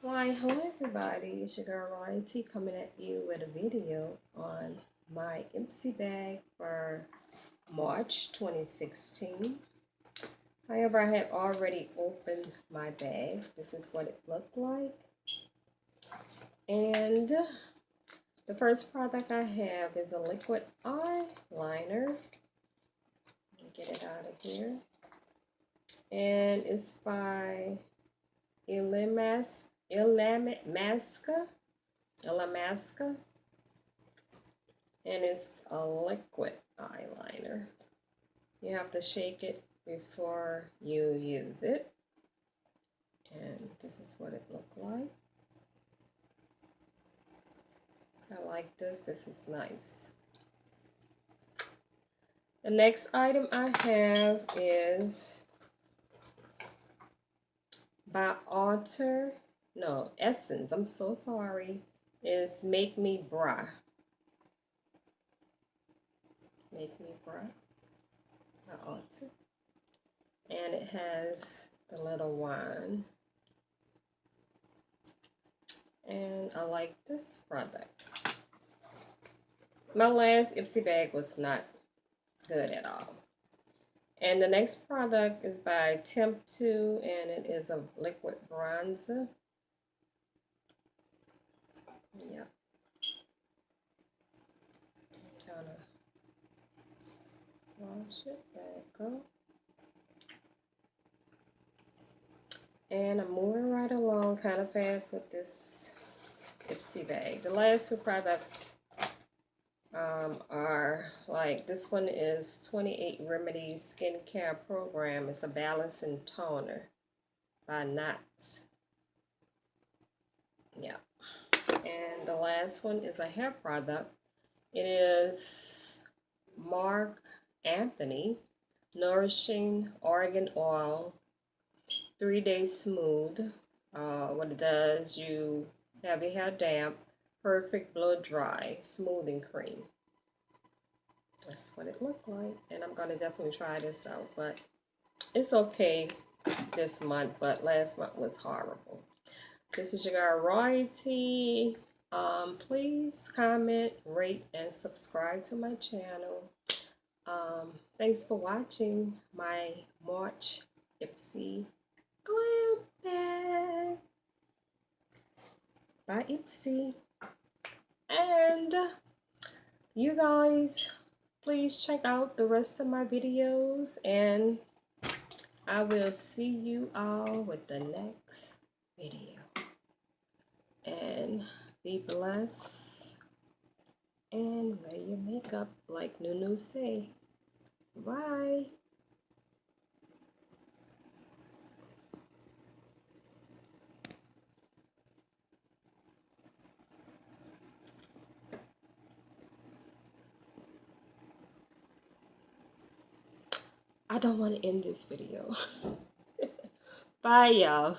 Why, hello everybody, it's your girl Royalty coming at you with a video on my Ipsy bag for March 2016. However, I had already opened my bag. This is what it looked like. And the first product I have is a liquid eyeliner. Let me get it out of here. And it's by Ilamasca, and it's a liquid eyeliner. You have to shake it before you use it, and this is what it looked like. I like this. This is nice. The next item I have is by Essence, I'm so sorry, is Make Me Bra. Make Me Bra by Ulta. And it has the little wand. And I like this product. My last Ipsy bag was not good at all. And the next product is by Temp 2, and it is a liquid bronzer. Yeah. Kind of wash it. There it go. And I'm moving right along kind of fast with this Ipsy bag. The last two products are like, this one is 28 Remedies Skincare Program. It's a balancing toner by Knots. Yeah. And the last one is a hair product. It is Mark Anthony Nourishing Argan Oil 3-day Smooth. What it does, you have your hair damp, perfect blow dry smoothing cream. That's what it looked like, and I'm gonna definitely try this out. But it's okay this month, but last month was horrible. This is your girl Royalty. Please comment, rate, and subscribe to my channel. Thanks for watching my March Ipsy Glam Bag by Ipsy. And you guys, please check out the rest of my videos, and I will see you all with the next video. And be blessed and wear your makeup like Nunu say. Bye. I don't want to end this video. Bye, y'all.